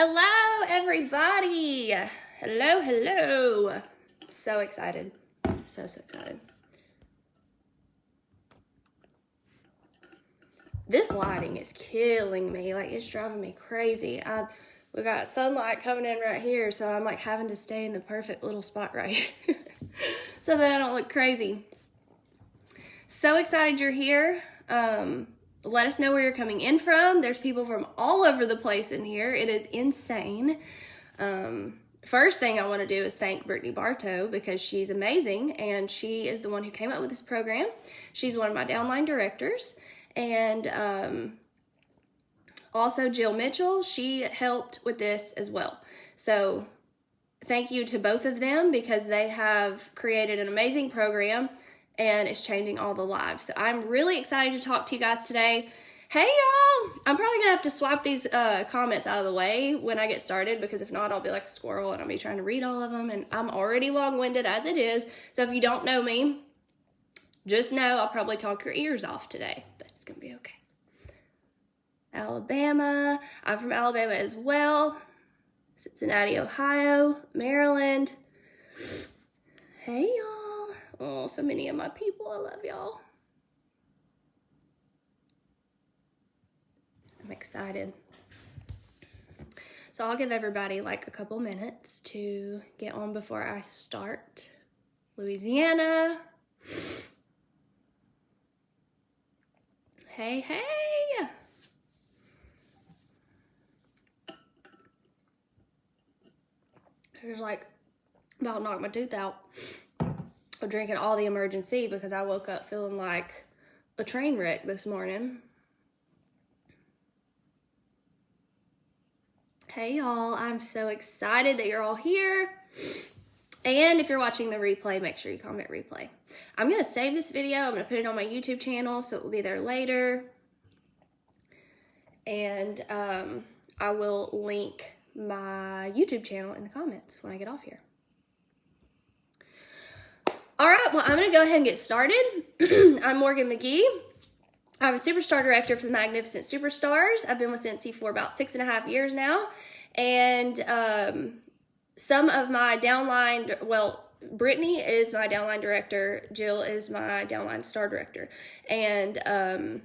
Hello, everybody. Hello. So excited. So excited. This lighting is killing me. Like, it's driving me crazy. We got sunlight coming in right here, so I'm like having to stay in the perfect little spot right here so that I don't look crazy. So excited you're here. Let us know where you're coming in from. There's people from all over the place in here. It is insane. First thing I want to do is thank Brittany Bartow because she's amazing, and she is the one who came up with this program. She's one of my downline directors. And also Jill Mitchell, she helped with this as well. So thank you to both of them because they have created an amazing program and it's changing all the lives. So I'm really excited to talk to you guys today. Hey y'all! I'm probably gonna have to swipe these comments out of the way when I get started, because if not, I'll be like a squirrel and I'll be trying to read all of them, and I'm already long-winded as it is. So if you don't know me, just know I'll probably talk your ears off today, but it's gonna be okay. Alabama, I'm from Alabama as well. Cincinnati, Ohio, Maryland. Hey y'all. Oh, so many of my people, I love y'all. I'm excited. So I'll give everybody like a couple minutes to get on before I start. Louisiana. Hey. There's like about to knock my tooth out. I'm drinking all the emergency because I woke up feeling like a train wreck this morning. Hey y'all, I'm so excited that you're all here. And if you're watching the replay, make sure you comment replay. I'm going to save this video. I'm going to put it on my YouTube channel, so it will be there later. And I will link my YouTube channel in the comments when I get off here. All right, well, I'm going to go ahead and get started. I'm Morgan McGee. I'm a Superstar Director for the Magnificent Superstars. I've been with Scentsy for about 6.5 years now. And some of my downline, well, Brittany is my downline director. Jill is my downline star director. And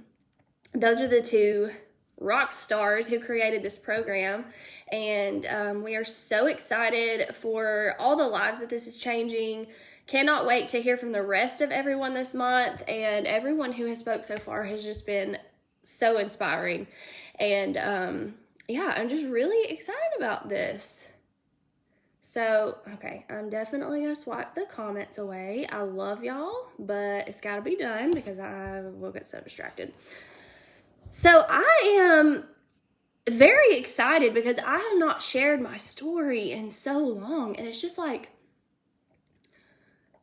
those are the two rock stars who created this program. And we are so excited for all the lives that this is changing. Cannot wait to hear from the rest of everyone this month, and everyone who has spoke so far has just been so inspiring. And yeah, I'm just really excited about this. So, okay, I'm definitely going to swipe the comments away. I love y'all, but it's got to be done because I will get so distracted. So I am very excited because I have not shared my story in so long, and it's just like,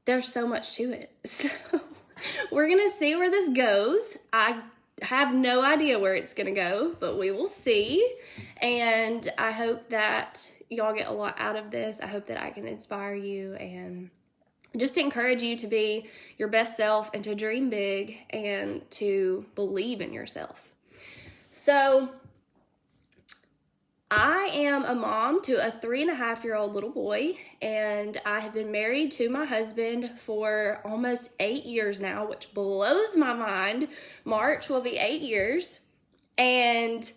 there's so much to it. So we're going to see where this goes. I have no idea where it's going to go, but we will see. And I hope that y'all get a lot out of this. I hope that I can inspire you and just encourage you to be your best self and to dream big and to believe in yourself. So I am a mom to a 3.5-year-old little boy, and I have been married to my husband for almost 8 years now, which blows my mind. March will be 8 years, and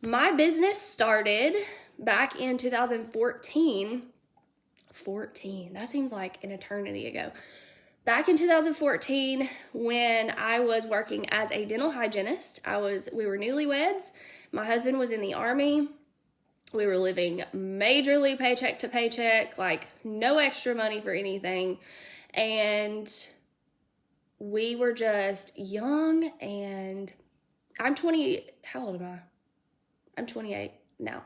my business started back in 2014. 14, that seems like an eternity ago. Back in 2014, when I was working as a dental hygienist, we were newlyweds. My husband was in the Army. We were living majorly paycheck to paycheck, like no extra money for anything. And we were just young, and I'm 20, how old am I? I'm 28 now.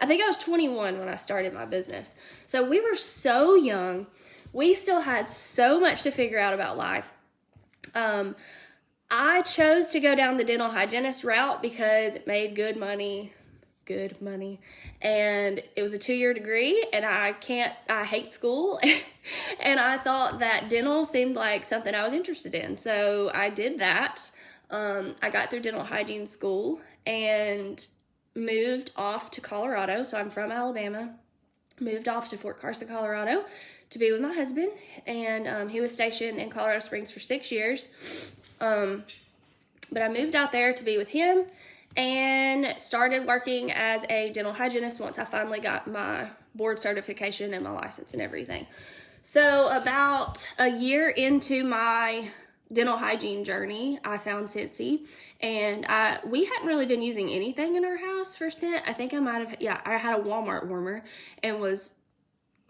I think I was 21 when I started my business. So we were so young. We still had so much to figure out about life. I chose to go down the dental hygienist route because it made good money, and it was a 2-year degree, and I hate school, and I thought that dental seemed like something I was interested in, so I did that. I got through dental hygiene school, and moved off to Colorado. So I'm from Alabama. Moved off to Fort Carson, Colorado to be with my husband. And he was stationed in Colorado Springs for 6 years. But I moved out there to be with him and started working as a dental hygienist once I finally got my board certification and my license and everything. So about a year into my dental hygiene journey, I found Scentsy, and we hadn't really been using anything in our house for scent. I think I might have, I had a Walmart warmer and was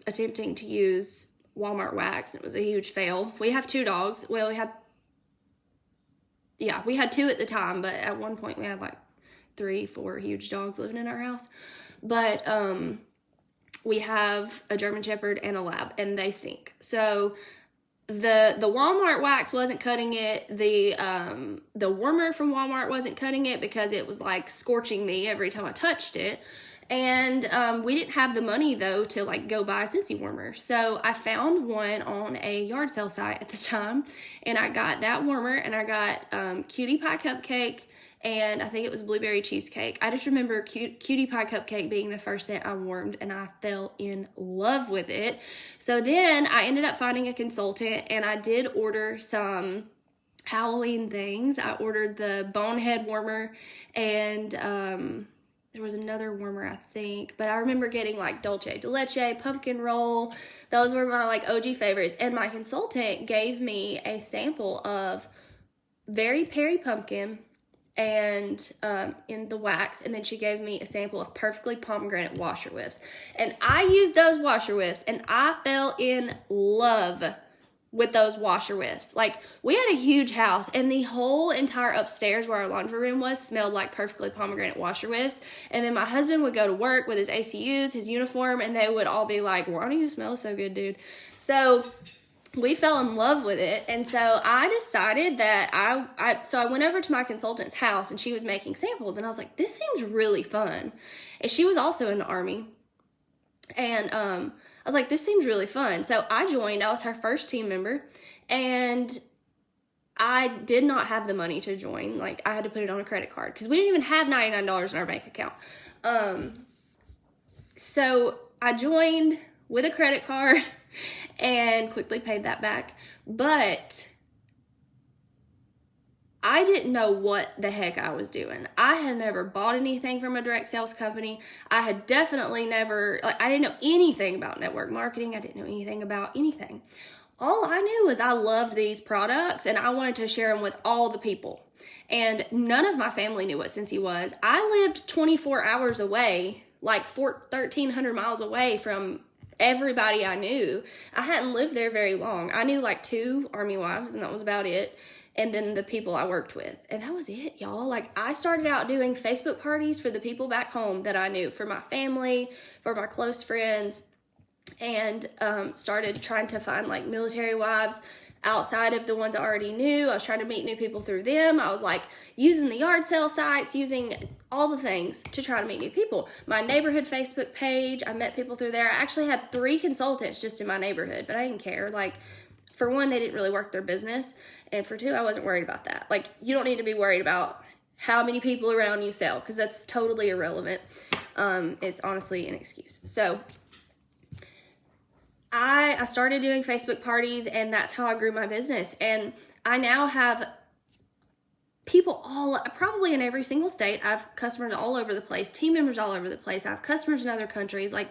attempting to use Walmart wax. It was a huge fail. We have 2 dogs. Well, we had 2 at the time, but at one point we had like 3, 4 huge dogs living in our house. But we have a German Shepherd and a Lab, and they stink. So the Walmart wax wasn't cutting it. The warmer from Walmart wasn't cutting it because it was like scorching me every time I touched it. And we didn't have the money though to like go buy a Scentsy warmer. So I found one on a yard sale site at the time, and I got that warmer, and I got cutie pie cupcake, and I think it was blueberry cheesecake. I just remember cutie pie cupcake being the first scent I warmed, and I fell in love with it. So then I ended up finding a consultant, and I did order some Halloween things. I ordered the bonehead warmer, and there was another warmer, I think, but I remember getting like dulce de leche, pumpkin roll. Those were my like OG favorites. And my consultant gave me a sample of Very Perry Pumpkin and in the wax, and then she gave me a sample of Perfectly Pomegranate washer whiffs. And I used those washer whiffs, and I fell in love with those washer whiffs. Like, we had a huge house, and the whole entire upstairs where our laundry room was smelled like Perfectly Pomegranate washer whiffs. And then my husband would go to work with his ACUs, his uniform, and they would all be like, why do you smell so good, dude? So we fell in love with it. And so I decided that I went over to my consultant's house, and she was making samples, and I was like, this seems really fun. And she was also in the Army. And I was like, this seems really fun. So I joined. I was her first team member, and I did not have the money to join. Like, I had to put it on a credit card because we didn't even have $99 in our bank account. So I joined with a credit card and quickly paid that back. But I didn't know what the heck I was doing. I had never bought anything from a direct sales company. I had definitely never, I didn't know anything about network marketing. I didn't know anything about anything. All I knew was I loved these products, and I wanted to share them with all the people. And none of my family knew what Scentsy was. I lived 24 hours away, like 1,300 miles away from everybody I knew. I hadn't lived there very long. I knew like 2 Army wives, and that was about it. And then the people I worked with. And that was it, y'all. Like, I started out doing Facebook parties for the people back home that I knew, for my family, for my close friends, and started trying to find like military wives outside of the ones I already knew. I was trying to meet new people through them. I was like using the yard sale sites, using all the things to try to meet new people. My neighborhood Facebook page, I met people through there. I actually had 3 consultants just in my neighborhood, but I didn't care. Like, for one, they didn't really work their business. And for 2, I wasn't worried about that. Like, you don't need to be worried about how many people around you sell, because that's totally irrelevant. It's honestly an excuse. So I started doing Facebook parties, and that's how I grew my business. And I now have people probably in every single state. I have customers all over the place, team members all over the place. I have customers in other countries. Like,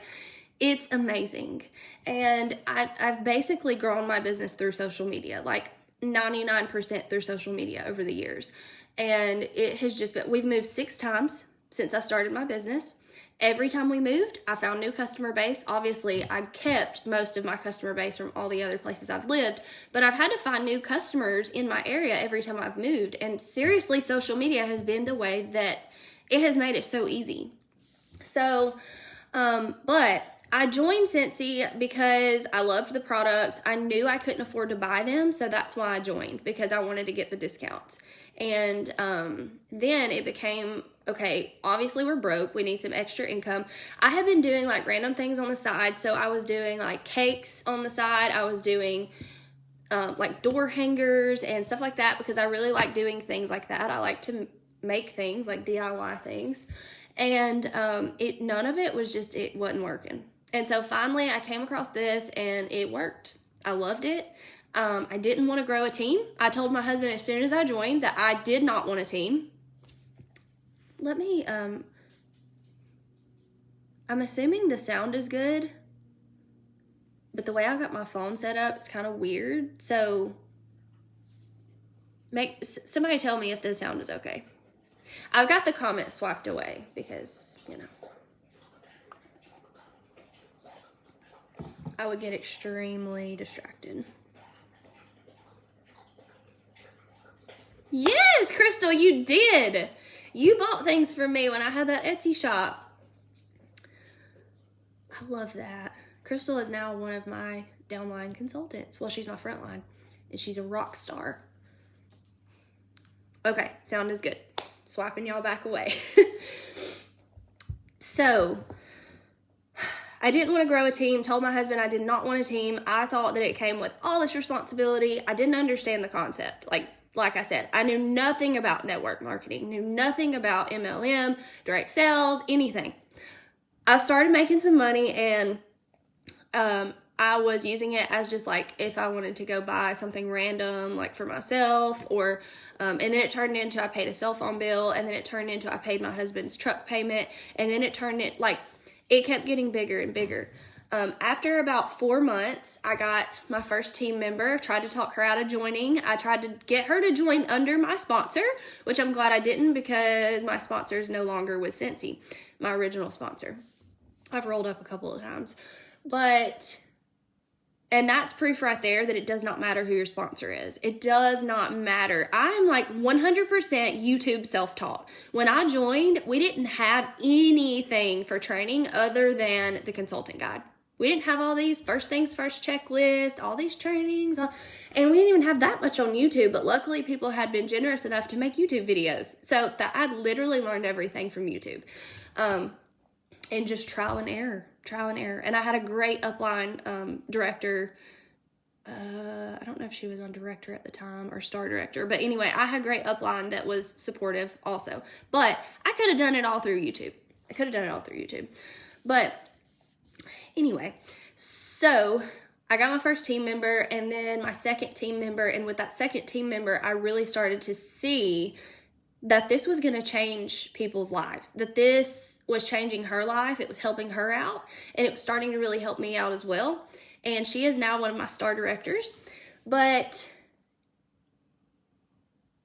it's amazing. And I've basically grown my business through social media, like 99% through social media over the years. And it has just been, we've moved 6 times since I started my business. Every time we moved, I found new customer base. Obviously, I've kept most of my customer base from all the other places I've lived, but I've had to find new customers in my area every time I've moved. And seriously, social media has been the way that it has made it so easy. So, but I joined Scentsy because I loved the products. I knew I couldn't afford to buy them, so that's why I joined, because I wanted to get the discounts. And then it became, okay, obviously we're broke. We need some extra income. I had been doing like random things on the side. So I was doing like cakes on the side. I was doing like door hangers and stuff like that, because I really like doing things like that. I like to make things, like DIY things. And none of it was just, it wasn't working. And so finally I came across this and it worked. I loved it. I didn't want to grow a team. I told my husband as soon as I joined that I did not want a team. Let me, I'm assuming the sound is good, but the way I got my phone set up, it's kind of weird. So somebody tell me if the sound is okay. I've got the comments swiped away because, you know, I would get extremely distracted. Yes, Crystal, you did. You bought things for me when I had that Etsy shop. I love that. Crystal is now one of my downline consultants. Well, she's my frontline, and she's a rock star. Okay, sound is good. Swiping y'all back away. So, I didn't want to grow a team. Told my husband I did not want a team. I thought that it came with all this responsibility. I didn't understand the concept. Like I said, I knew nothing about network marketing, knew nothing about MLM, direct sales, anything. I started making some money, and I was using it as just like if I wanted to go buy something random, like for myself, or and then it turned into I paid a cell phone bill, and then it turned into I paid my husband's truck payment, and then it kept getting bigger and bigger. After about 4 months, I got my first team member, tried to talk her out of joining. I tried to get her to join under my sponsor, which I'm glad I didn't because my sponsor is no longer with Scentsy, my original sponsor. I've rolled up a couple of times. And that's proof right there that it does not matter who your sponsor is. It does not matter. I'm like 100% YouTube self-taught. When I joined, we didn't have anything for training other than the consultant guide. We didn't have all these first things first checklist, all these trainings, and we didn't even have that much on YouTube, but luckily people had been generous enough to make YouTube videos. So that I literally learned everything from YouTube. And just trial and error. And I had a great upline director. I don't know if she was on director at the time or star director, but anyway, I had a great upline that was supportive also. But I could have done it all through YouTube. But anyway, so I got my first team member and then my second team member. And with that second team member, I really started to see that this was going to change people's lives, that this was changing her life. It was helping her out, and it was starting to really help me out as well. And she is now one of my star directors. But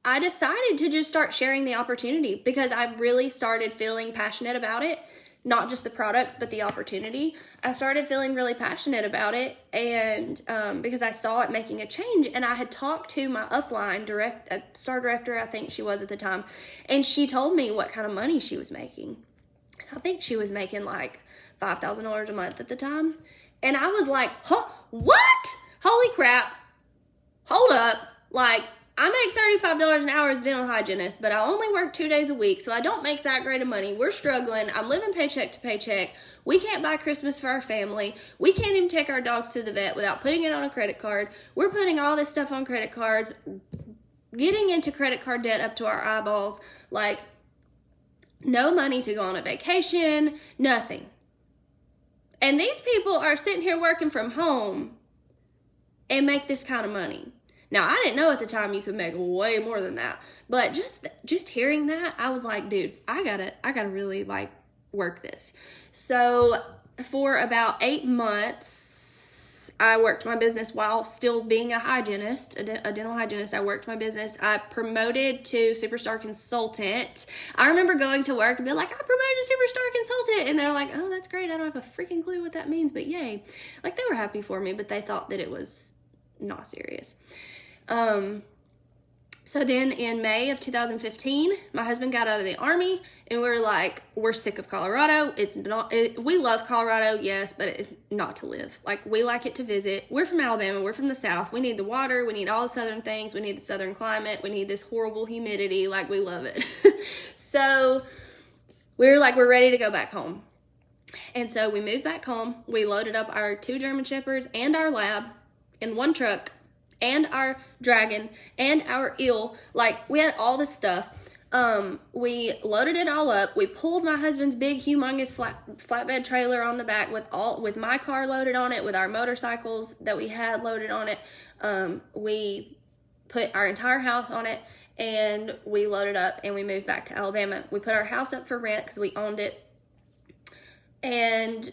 I decided to just start sharing the opportunity because I really started feeling passionate about it. Not just the products, but the opportunity. I started feeling really passionate about it, and because I saw it making a change. And I had talked to my upline star director, I think she was at the time, and she told me what kind of money she was making. And I think she was making like $5,000 a month at the time. And I was like, huh, what? Holy crap. Hold up. Like, I make $35 an hour as a dental hygienist, but I only work 2 days a week, so I don't make that great of money. We're struggling. I'm living paycheck to paycheck. We can't buy Christmas for our family. We can't even take our dogs to the vet without putting it on a credit card. We're putting all this stuff on credit cards, getting into credit card debt up to our eyeballs, like no money to go on a vacation, nothing. And these people are sitting here working from home and make this kind of money. Now, I didn't know at the time you could make way more than that, but just hearing that, I was like, dude, I gotta really like work this. So for about 8 months, I worked my business while still being a hygienist, a dental hygienist. I worked my business. I promoted to superstar consultant. I remember going to work and being like, I promoted to superstar consultant. And they're like, oh, that's great. I don't have a freaking clue what that means, but yay. Like, they were happy for me, but they thought that it was not serious. So then in May of 2015, my husband got out of the Army, and we were like, we're sick of Colorado. We love Colorado, yes, but not to live. Like, we like it to visit. We're from Alabama. We're from the South. We need the water. We need all the Southern things. We need the Southern climate. We need this horrible humidity. Like, we love it. So we were like, we're ready to go back home. And so we moved back home. We loaded up our 2 German Shepherds and our lab in one truck, and our dragon, and our eel. Like, we had all this stuff. We loaded it all up. We pulled my husband's big, humongous flatbed trailer on the back with my car loaded on it, with our motorcycles that we had loaded on it. We put our entire house on it, and we loaded up, and we moved back to Alabama. We put our house up for rent because we owned it. And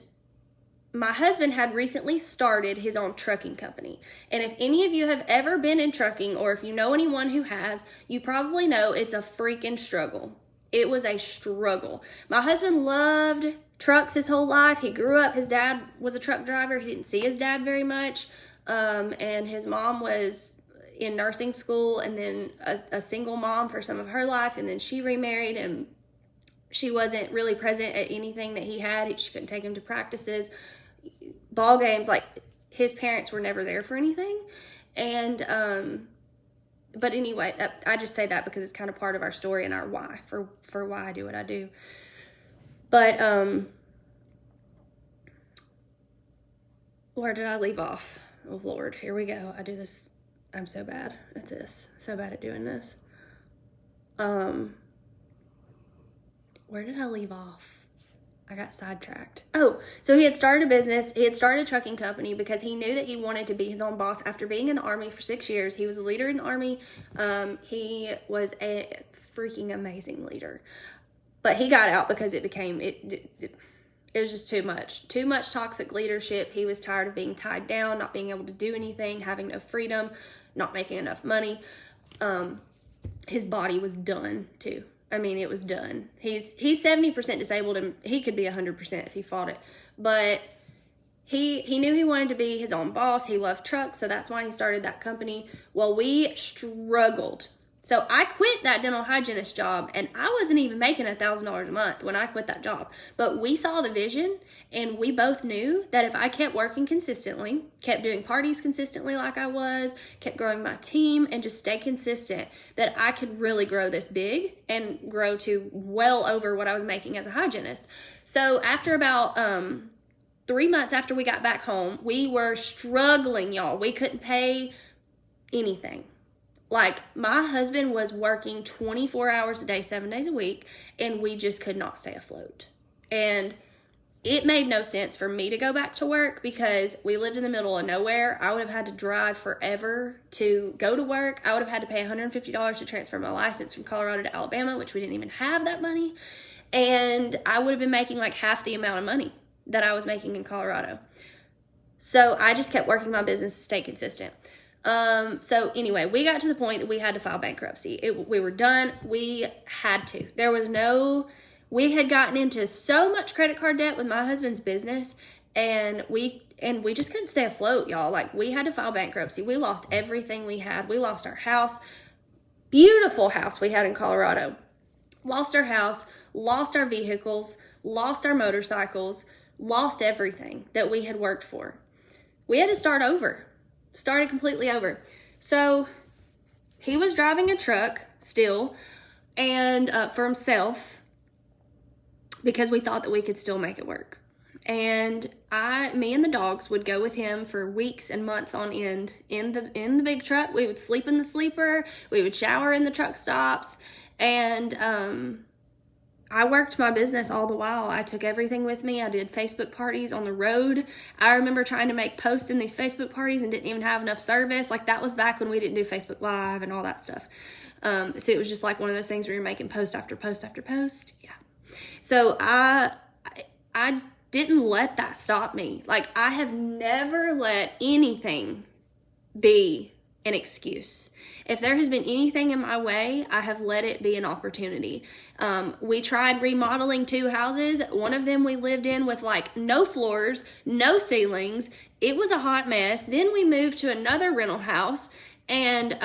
my husband had recently started his own trucking company. And if any of you have ever been in trucking, or if you know anyone who has, you probably know it's a freaking struggle. It was a struggle. My husband loved trucks his whole life. He grew up, his dad was a truck driver. He didn't see his dad very much. And his mom was in nursing school, and then a single mom for some of her life. And then she remarried, and she wasn't really present at anything that he had. She couldn't take him to practices, ball games. Like, his parents were never there for anything. And but anyway, I just say that because it's kind of part of our story and our why for why I do what I do. But where did I leave off? Oh Lord, here we go. I do this. I'm so bad at this. So bad at doing this. Where did I leave off? I got sidetracked. Oh, so he had started a business. He had started a trucking company because he knew that he wanted to be his own boss after being in the Army for 6 years. He was a leader in the Army. He was a freaking amazing leader. But he got out because it became, it was just too much. Too much toxic leadership. He was tired of being tied down, not being able to do anything, having no freedom, not making enough money. His body was done too. I mean, it was done. He's 70% disabled, and he could be 100% if he fought it. But he knew he wanted to be his own boss. He loved trucks, so that's why he started that company. Well, we struggled. So I quit that dental hygienist job, and I wasn't even making $1,000 a month when I quit that job. But we saw the vision, and we both knew that if I kept working consistently, kept doing parties consistently like I was, kept growing my team, and just stay consistent, that I could really grow this big and grow to well over what I was making as a hygienist. So after about 3 months after we got back home, we were struggling, y'all. We couldn't pay anything. Like, my husband was working 24 hours a day, 7 days a week, and we just could not stay afloat. And it made no sense for me to go back to work because we lived in the middle of nowhere. I would have had to drive forever to go to work. I would have had to pay $150 to transfer my license from Colorado to Alabama, which we didn't even have that money. And I would have been making like half the amount of money that I was making in Colorado. So I just kept working my business to stay consistent. So anyway, we got to the point that we had to file bankruptcy. We were done. We had to. We had gotten into so much credit card debt with my husband's business, and we just couldn't stay afloat, y'all. Like, we had to file bankruptcy. We lost everything we had. We lost our house, beautiful house we had in Colorado. Lost our house, lost our vehicles, lost our motorcycles, lost everything that we had worked for. We had to start over. Started completely over. So he was driving a truck still, and for himself, because we thought that we could still make it work. And me and the dogs would go with him for weeks and months on end in the big truck. We would sleep in the sleeper. We would shower in the truck stops. And I worked my business all the while. I took everything with me. I did Facebook parties on the road. I remember trying to make posts in these Facebook parties and didn't even have enough service. Like, that was back when we didn't do Facebook Live and all that stuff. So it was just like one of those things where you're making post after post after post. Yeah. So I didn't let that stop me. Like, I have never let anything be an excuse. If there has been anything in my way, I have let it be an opportunity. We tried remodeling 2 houses. One of them we lived in with like no floors, no ceilings. It was a hot mess. Then we moved to another rental house, and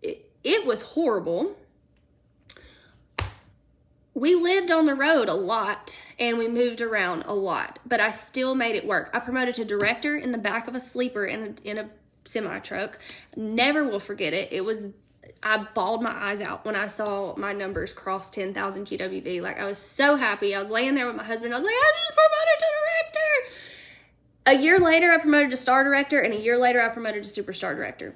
it was horrible. We lived on the road a lot, and we moved around a lot, but I still made it work. I promoted to director in the back of a sleeper in a semi-truck. Never will forget it. I bawled my eyes out when I saw my numbers cross 10,000 GWV. Like, I was so happy. I was laying there with my husband. I was like, I just promoted to director. A year later, I promoted to star director, and a year later, I promoted to superstar director.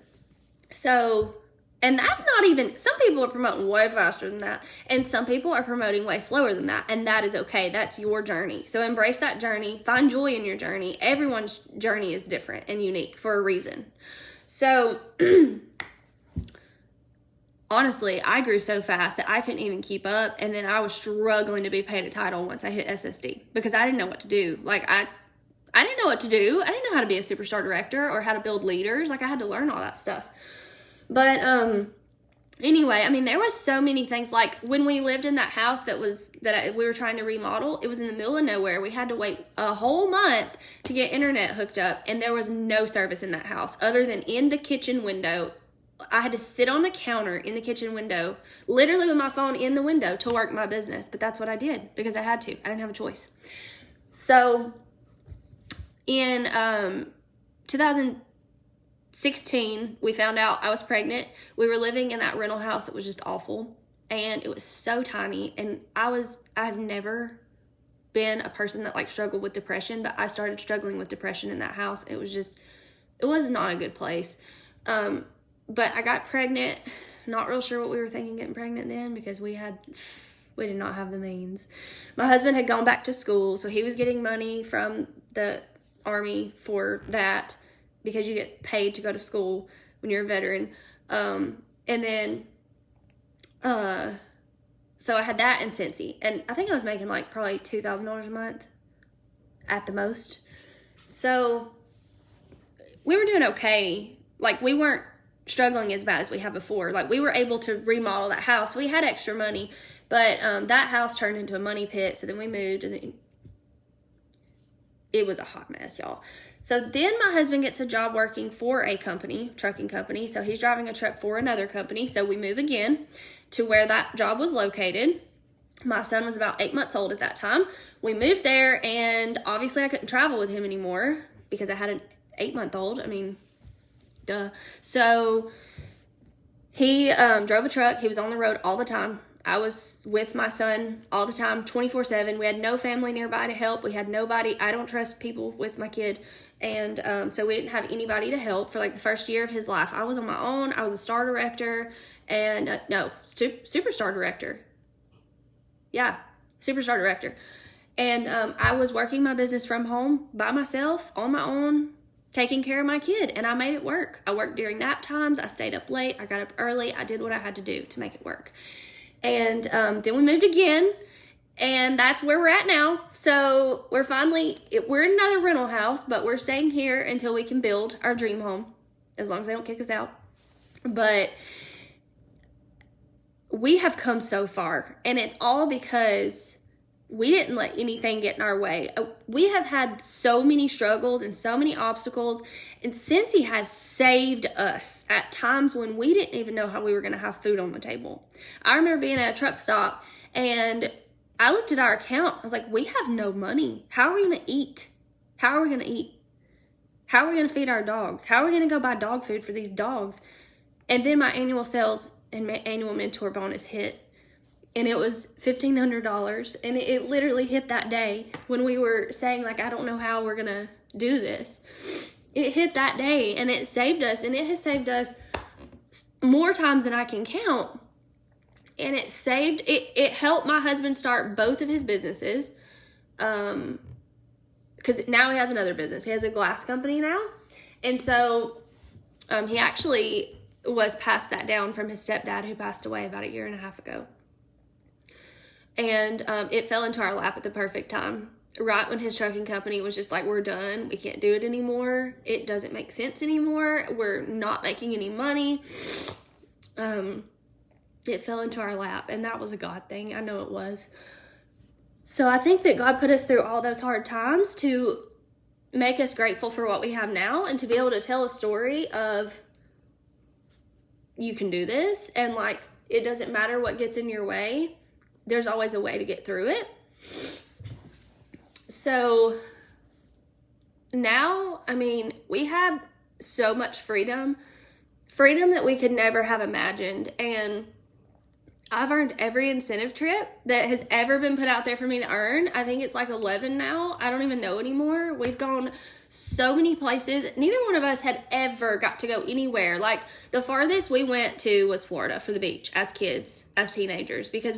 So And that's not even, some people are promoting way faster than that. And some people are promoting way slower than that. And that is okay. That's your journey. So embrace that journey. Find joy in your journey. Everyone's journey is different and unique for a reason. So honestly, I grew so fast that I couldn't even keep up. And then I was struggling to be paid a title once I hit SSD because I didn't know what to do. Like I didn't know what to do. I didn't know how to be a superstar director or how to build leaders. Like I had to learn all that stuff. But anyway, I mean, there was so many things. Like when we lived in that house we were trying to remodel, it was in the middle of nowhere. We had to wait a whole month to get internet hooked up, and there was no service in that house other than in the kitchen window. I had to sit on the counter in the kitchen window, literally with my phone in the window to work my business. But that's what I did because I had to. I didn't have a choice. So in 2016, we found out I was pregnant. We were living in that rental house that was just awful, and it was so tiny. And I've never been a person that like struggled with depression, but I started struggling with depression in that house. It was not a good place. But I got pregnant. Not real sure what we were thinking getting pregnant then because we did not have the means. My husband had gone back to school, so he was getting money from the Army for that because you get paid to go to school when you're a veteran. And then, so I had that in Scentsy, and I think I was making like probably $2,000 a month at the most. So we were doing okay. Like we weren't struggling as bad as we had before. Like we were able to remodel that house. We had extra money, but that house turned into a money pit. So then we moved, and it was a hot mess, y'all. So then my husband gets a job working for a trucking company. So he's driving a truck for another company. So we move again to where that job was located. My son was about 8 months old at that time. We moved there, and obviously I couldn't travel with him anymore because I had an 8-month-old. I mean, duh. So he drove a truck. He was on the road all the time. I was with my son all the time, 24/7. We had no family nearby to help. We had nobody. I don't trust people with my kid. And so we didn't have anybody to help for like the first year of his life. I was on my own. I was a star director and superstar director. Yeah, superstar director. And I was working my business from home by myself on my own, taking care of my kid, and I made it work. I worked during nap times. I stayed up late. I got up early. I did what I had to do to make it work. And then we moved again, and that's where we're at now. So we're in another rental house, but we're staying here until we can build our dream home, as long as they don't kick us out. But we have come so far, and it's all because we didn't let anything get in our way. We have had so many struggles and so many obstacles, and Scentsy has saved us at times when we didn't even know how we were going to have food on the table. I remember being at a truck stop, and I looked at our account. I was like, we have no money. How are we going to eat? How are we going to eat? How are we going to feed our dogs? How are we going to go buy dog food for these dogs? And then my annual sales and annual mentor bonus hit. And it was $1,500, and it literally hit that day when we were saying, like, I don't know how we're going to do this. It hit that day, and it saved us, and it has saved us more times than I can count. And it helped my husband start both of his businesses, because now he has another business. He has a glass company now, and so he actually was passed that down from his stepdad, who passed away about 1.5 years ago. And it fell into our lap at the perfect time. Right when his trucking company was just like, we're done. We can't do it anymore. It doesn't make sense anymore. We're not making any money. It fell into our lap, and that was a God thing. I know it was. So I think that God put us through all those hard times to make us grateful for what we have now, and to be able to tell a story of, you can do this, and like, it doesn't matter what gets in your way. There's always a way to get through it. So now, I mean, we have so much freedom that we could never have imagined. And I've earned every incentive trip that has ever been put out there for me to earn. I think it's like 11 now. I don't even know anymore. We've gone so many places. Neither one of us had ever got to go anywhere. Like, the farthest we went to was Florida for the beach as kids, as teenagers, because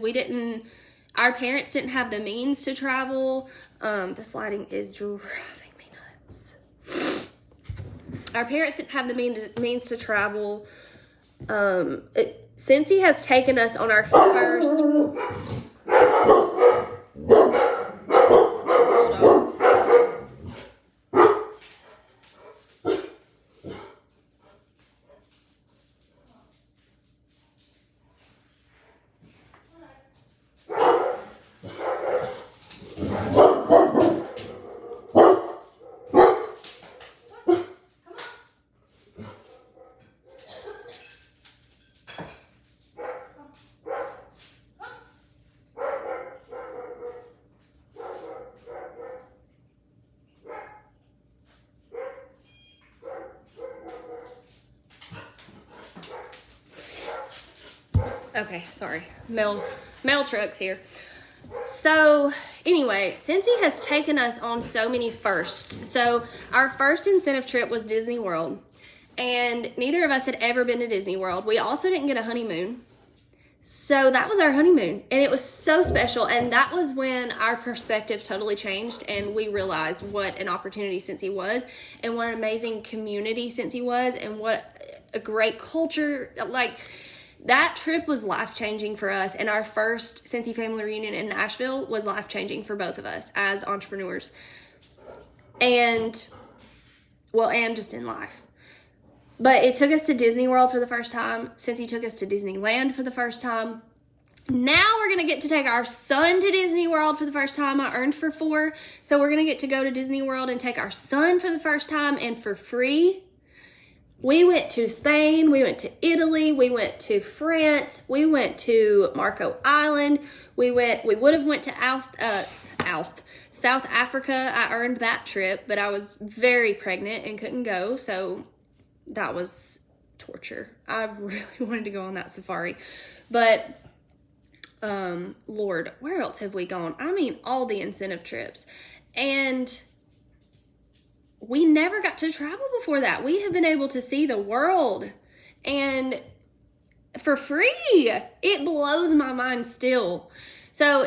our parents didn't have the means to travel. This lighting is driving me nuts. Our parents didn't have the means to travel. Scentsy has taken us on our first... Hold on. Okay, sorry. Mail trucks here. So, anyway, Scentsy has taken us on so many firsts. So, our first incentive trip was Disney World. And neither of us had ever been to Disney World. We also didn't get a honeymoon. So, that was our honeymoon. And it was so special. And that was when our perspective totally changed. And we realized what an opportunity Scentsy was. And what an amazing community Scentsy was. And what a great culture. Like... that trip was life-changing for us, and our first Scentsy family reunion in Nashville was life-changing for both of us as entrepreneurs. And just in life. But it took us to Disney World for the first time. Scentsy took us to Disneyland for the first time. Now we're going to get to take our son to Disney World for the first time. I earned for 4, so we're going to get to go to Disney World and take our son for the first time, and for free. We went to Spain, we went to Italy, we went to France, we went to Marco Island, we would have went to South Africa. I earned that trip, but I was very pregnant and couldn't go, so that was torture. I really wanted to go on that safari. But, Lord, where else have we gone? I mean, all the incentive trips. And... we never got to travel before that. We have been able to see the world, and for free. It blows my mind still. So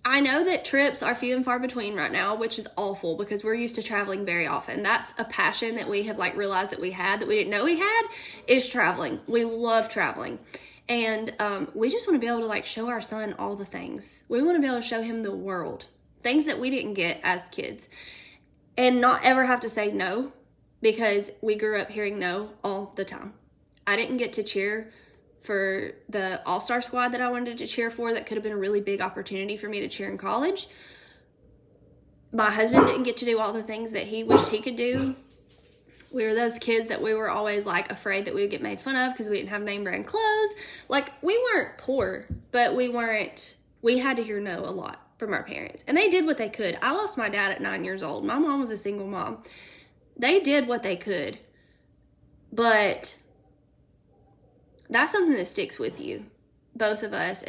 I know that trips are few and far between right now, which is awful because we're used to traveling very often. That's a passion that we have realized that we had that we didn't know we had, is traveling. We love traveling. And we just want to be able to show our son all the things. We want to be able to show him the world, things that we didn't get as kids. And not ever have to say no, because we grew up hearing no all the time. I didn't get to cheer for the all-star squad that I wanted to cheer for. That could have been a really big opportunity for me to cheer in college. My husband didn't get to do all the things that he wished he could do. We were those kids that we were always afraid that we would get made fun of because we didn't have name brand clothes. We weren't poor, but we had to hear no a lot from our parents, and they did what they could. I lost my dad at 9 years old. My mom was a single mom. They did what they could, but that's something that sticks with you, both of us.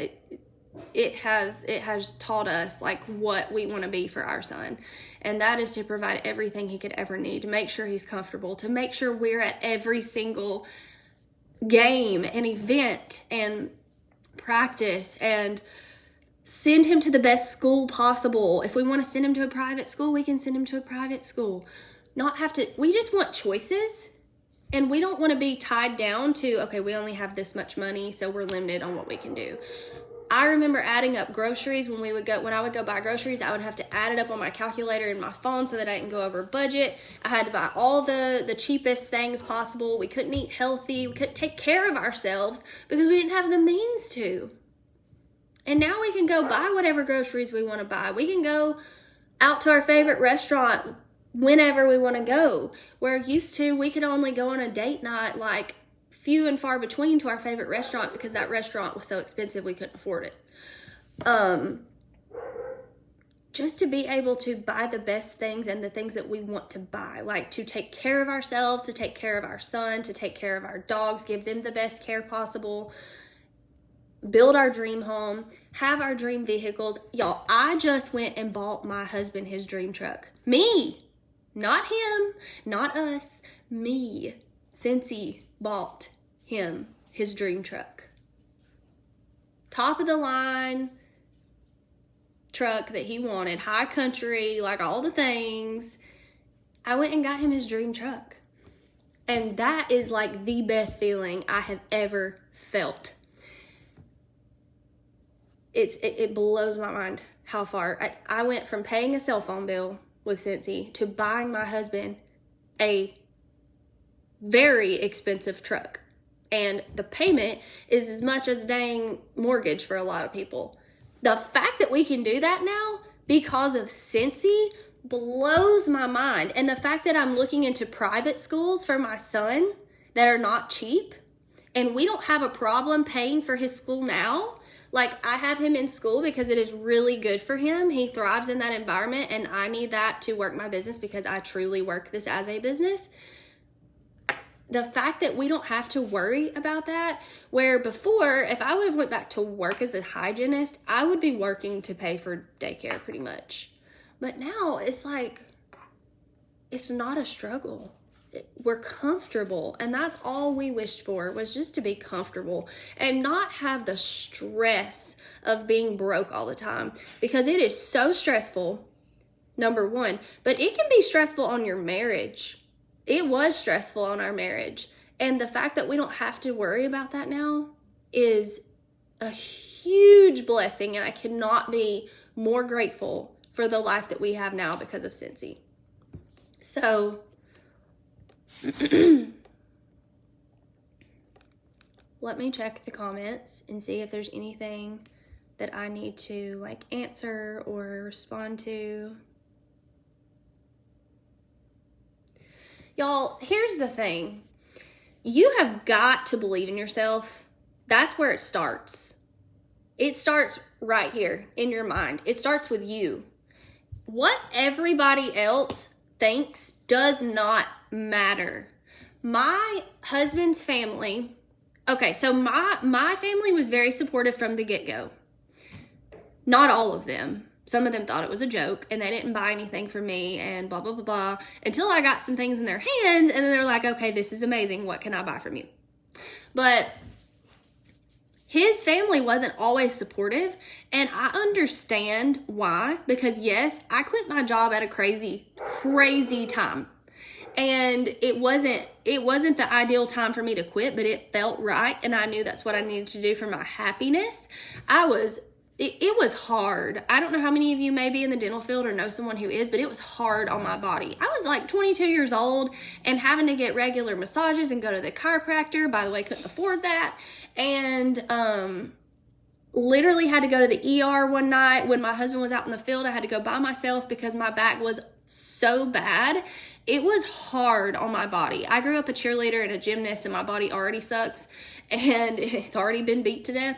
It has taught us what we want to be for our son, and that is to provide everything he could ever need, to make sure he's comfortable, to make sure we're at every single game and event and practice, and send him to the best school possible. If we want to send him to a private school, we can send him to a private school. We just want choices, and we don't want to be tied down to, okay, we only have this much money, so we're limited on what we can do. I remember adding up groceries when I would go buy groceries. I would have to add it up on my calculator in my phone so that I didn't go over budget. I had to buy all the cheapest things possible. We couldn't eat healthy. We couldn't take care of ourselves because we didn't have the means to. And now we can go buy whatever groceries we want to buy. We can go out to our favorite restaurant whenever we want to go. Where used to, we could only go on a date night few and far between to our favorite restaurant because that restaurant was so expensive we couldn't afford it. Just to be able to buy the best things and the things that we want to buy, to take care of ourselves, to take care of our son, to take care of our dogs, give them the best care possible. build our dream home, have our dream vehicles. Y'all, I just went and bought my husband his dream truck. Me, not him, not us, me. Scentsy bought him his dream truck. Top of the line truck that he wanted, high country, like all the things. I went and got him his dream truck. And that is like the best feeling I have ever felt. It blows my mind how far. I went from paying a cell phone bill with Scentsy to buying my husband a very expensive truck. And the payment is as much as a dang mortgage for a lot of people. The fact that we can do that now because of Scentsy blows my mind. And the fact that I'm looking into private schools for my son that are not cheap, and we don't have a problem paying for his school now. Like, I have him in school because it is really good for him. He thrives in that environment, and I need that to work my business because I truly work this as a business. The fact that we don't have to worry about that, where before, if I would have went back to work as a hygienist, I would be working to pay for daycare pretty much. But now it's like, it's not a struggle. We're comfortable, and that's all we wished for, was just to be comfortable and not have the stress of being broke all the time, because it is so stressful, number one, but it can be stressful on your marriage. It was stressful on our marriage, and the fact that we don't have to worry about that now is a huge blessing, and I cannot be more grateful for the life that we have now because of Scentsy. So let me check the comments and see if there's anything that I need to like answer or respond to. Y'all, here's the thing. You have got to believe in yourself. That's where it starts. It starts right here in your mind. It starts with you. What everybody else thinks does not matter. My husband's family, okay, so my family was very supportive from the get-go. Not all of them. Some of them thought it was a joke, and they didn't buy anything for me, and blah, blah, blah, blah, until I got some things in their hands, and then they're like, okay, this is amazing. What can I buy from you? But his family wasn't always supportive, and I understand why, because yes, I quit my job at a crazy, crazy time. And it wasn't the ideal time for me to quit, but it felt right, and I knew that's what I needed to do for my happiness. It was hard. I don't know how many of you may be in the dental field or know someone who is, but it was hard on my body. I was like 22 years old and having to get regular massages and go to the chiropractor. By the way, couldn't afford that. And literally had to go to the ER one night when my husband was out in the field. I had to go by myself because my back was so bad. It was hard on my body. I grew up a cheerleader and a gymnast, and my body already sucks, and it's already been beat to death.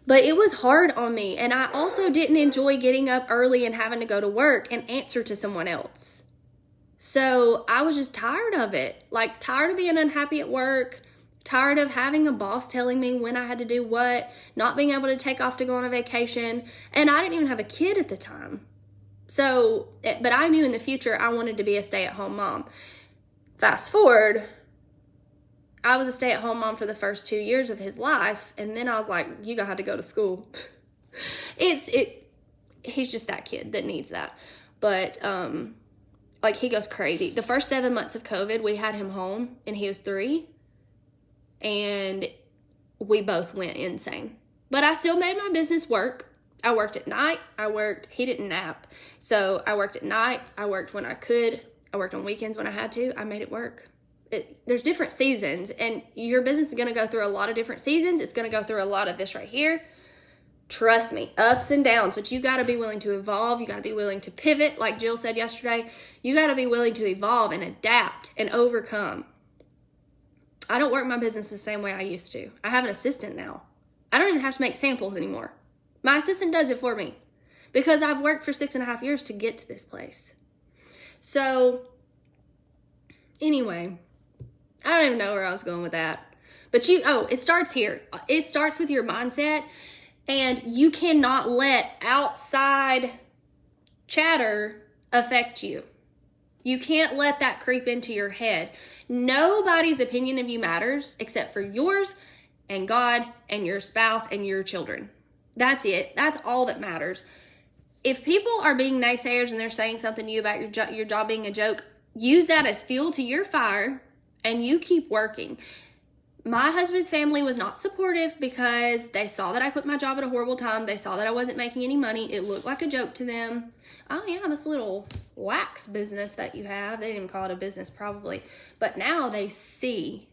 But it was hard on me, and I also didn't enjoy getting up early and having to go to work and answer to someone else. So I was just tired of it, like tired of being unhappy at work, tired of having a boss telling me when I had to do what, not being able to take off to go on a vacation, and I didn't even have a kid at the time. So, but I knew in the future I wanted to be a stay-at-home mom. Fast forward, I was a stay-at-home mom for the first 2 years of his life, and then I was like, you gonna have to go to school. He's just that kid that needs that. But like, he goes crazy. The first 7 months of COVID, we had him home, and he was 3, and we both went insane. But I still made my business work. I worked at night. He didn't nap. So I worked at night. I worked when I could. I worked on weekends when I had to. I made it work. There's different seasons, and your business is going to go through a lot of different seasons. It's going to go through a lot of this right here. Trust me, ups and downs, but you got to be willing to evolve. You got to be willing to pivot. Like Jill said yesterday, you got to be willing to evolve and adapt and overcome. I don't work my business the same way I used to. I have an assistant now. I don't even have to make samples anymore. My assistant does it for me because I've worked for 6.5 years to get to this place. So anyway, I don't even know where I was going with that. But it starts here. It starts with your mindset, and you cannot let outside chatter affect you. You can't let that creep into your head. Nobody's opinion of you matters except for yours and God and your spouse and your children. That's it. That's all that matters. If people are being naysayers and they're saying something to you about your job being a joke, use that as fuel to your fire and you keep working. My husband's family was not supportive because they saw that I quit my job at a horrible time. They saw that I wasn't making any money. It looked like a joke to them. Oh yeah, this little wax business that you have. They didn't even call it a business probably. But now they see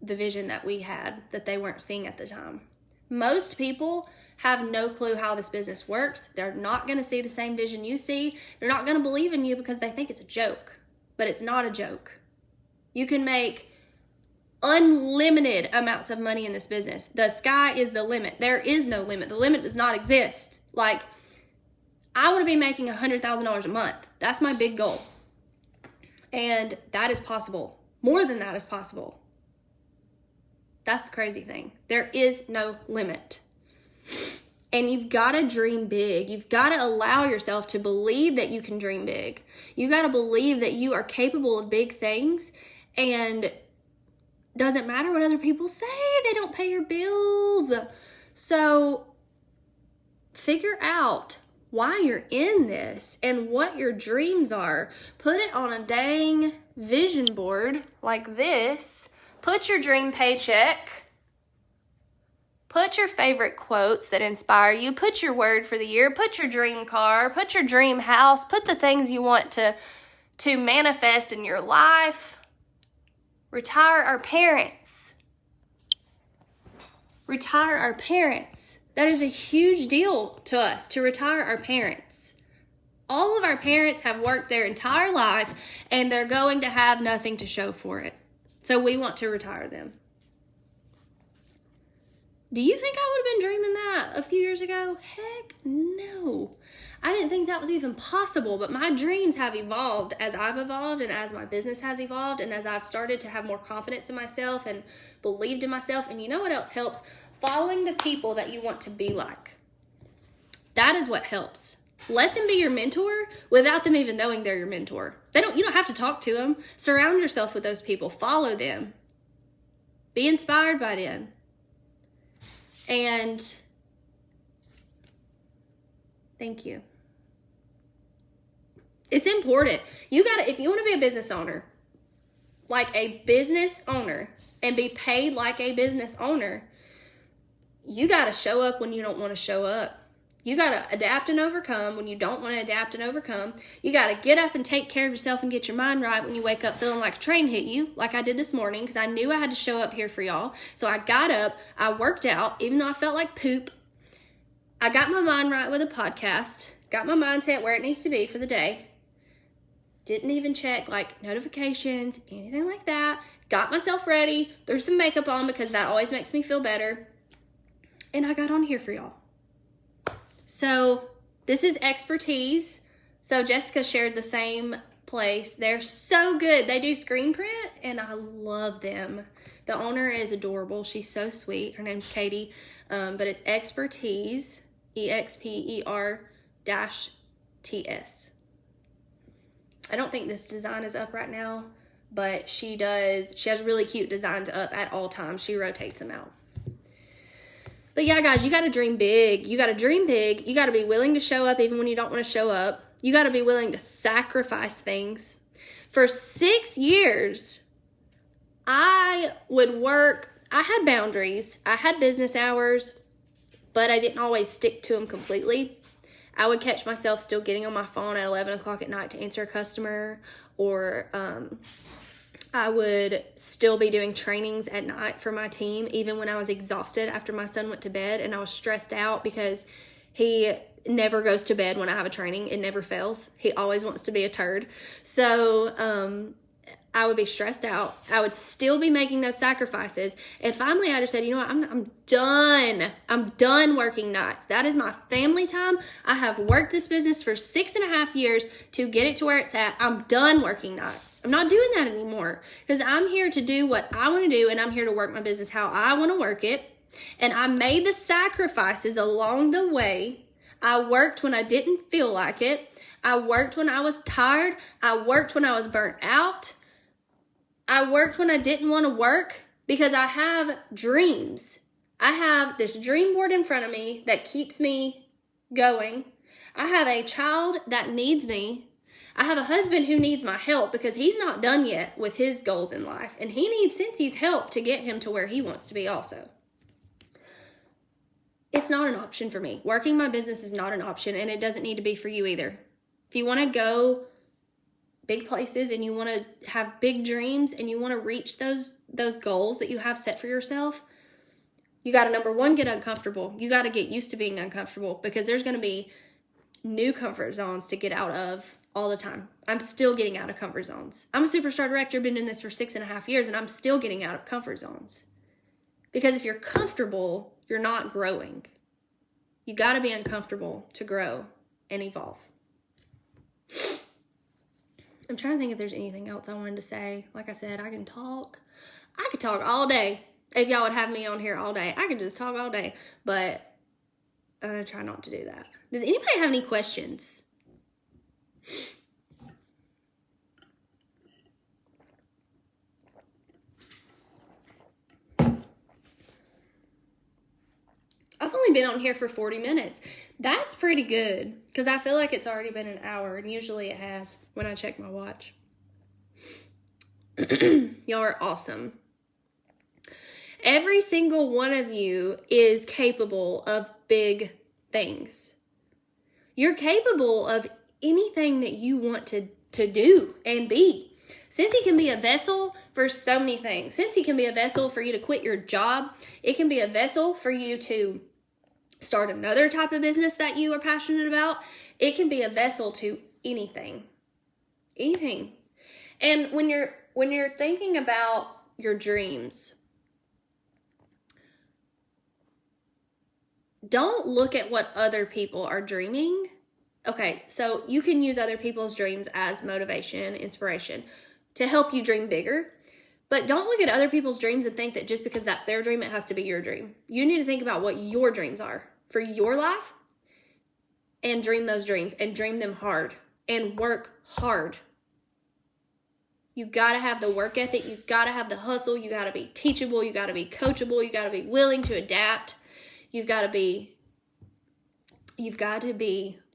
the vision that we had that they weren't seeing at the time. Most people have no clue how this business works. They're not going to see the same vision you see. They're not going to believe in you because they think it's a joke. But it's not a joke. You can make unlimited amounts of money in this business. The sky is the limit. There is no limit. The limit does not exist. Like, I want to be making $100,000 a month. That's my big goal. And that is possible. More than that is possible. That's the crazy thing. There is no limit. And you've got to dream big. You've got to allow yourself to believe that you can dream big. You got to believe that you are capable of big things. And doesn't matter what other people say. They don't pay your bills. So figure out why you're in this and what your dreams are. Put it on a dang vision board like this. Put your dream paycheck. Put your favorite quotes that inspire you. Put your word for the year. Put your dream car. Put your dream house. Put the things you want to manifest in your life. Retire our parents. Retire our parents. That is a huge deal to us, to retire our parents. All of our parents have worked their entire life and they're going to have nothing to show for it. So we want to retire them. Do you think I would have been dreaming that a few years ago? Heck no. I didn't think that was even possible, but my dreams have evolved as I've evolved and as my business has evolved and as I've started to have more confidence in myself and believed in myself. And you know what else helps? Following the people that you want to be like. That is what helps. Let them be your mentor without them even knowing they're your mentor. You don't have to talk to them. Surround yourself with those people. Follow them. Be inspired by them. And thank you. It's important. If you want to be a business owner, like a business owner, and be paid like a business owner, you got to show up when you don't want to show up. You got to adapt and overcome when you don't want to adapt and overcome. You got to get up and take care of yourself and get your mind right when you wake up feeling like a train hit you, like I did this morning, because I knew I had to show up here for y'all. So I got up, I worked out, even though I felt like poop. I got my mind right with a podcast, got my mindset where it needs to be for the day. Didn't even check like notifications, anything like that. Got myself ready, threw some makeup on because that always makes me feel better. And I got on here for y'all. So this is expertise. So Jessica shared the same place. They're so good. They do screen print and I love them. The owner is adorable. She's so sweet. Her name's Katie. But it's expertise, EXPER-TS. I don't think this design is up right now, but she has really cute designs up at all times. She rotates them out. But yeah, guys, you got to dream big. You got to dream big. You got to be willing to show up even when you don't want to show up. You got to be willing to sacrifice things. For 6 years, I would work. I had boundaries. I had business hours, but I didn't always stick to them completely. I would catch myself still getting on my phone at 11 o'clock at night to answer a customer, or I would still be doing trainings at night for my team, even when I was exhausted after my son went to bed and I was stressed out because he never goes to bed when I have a training. It never fails. He always wants to be a turd. So I would be stressed out. I would still be making those sacrifices. And finally, I just said, you know what? I'm done. I'm done working nights. That is my family time. I have worked this business for 6.5 years to get it to where it's at. I'm done working nights. I'm not doing that anymore because I'm here to do what I want to do, and I'm here to work my business how I want to work it. And I made the sacrifices along the way. I worked when I didn't feel like it. I worked when I was tired. I worked when I was burnt out. I worked when I didn't want to work because I have dreams. I have this dream board in front of me that keeps me going. I have a child that needs me. I have a husband who needs my help because he's not done yet with his goals in life. And he needs Scentsy's help to get him to where he wants to be also. It's not an option for me. Working my business is not an option, and it doesn't need to be for you either. If you want to go big places and you want to have big dreams and you want to reach those goals that you have set for yourself, you got to, number one, get uncomfortable. You got to get used to being uncomfortable because there's going to be new comfort zones to get out of all the time. I'm still getting out of comfort zones. I'm a superstar director, been doing this for 6.5 years, and I'm still getting out of comfort zones. Because if you're comfortable, you're not growing. You got to be uncomfortable to grow and evolve. I'm trying to think if there's anything else I wanted to say. Like I said, I could talk all day. If y'all would have me on here all day, I could just talk all day. But I'm going to try not to do that. Does anybody have any questions? I've only been on here for 40 minutes. That's pretty good because I feel like it's already been an hour, and usually it has when I check my watch. Y'all are awesome. Every single one of you is capable of big things. You're capable of anything that you want to do and be. Scentsy can be a vessel for so many things. Scentsy can be a vessel for you to quit your job. It can be a vessel for you to start another type of business that you are passionate about. It can be a vessel to anything. Anything. And when you're thinking about your dreams, don't look at what other people are dreaming. Okay, so you can use other people's dreams as motivation, inspiration to help you dream bigger. But don't look at other people's dreams and think that just because that's their dream, it has to be your dream. You need to think about what your dreams are for your life and dream those dreams and dream them hard and work hard. You got to have the work ethic. You got to have the hustle. You got to be teachable. You got to be coachable. You got to be willing to adapt. You've got to be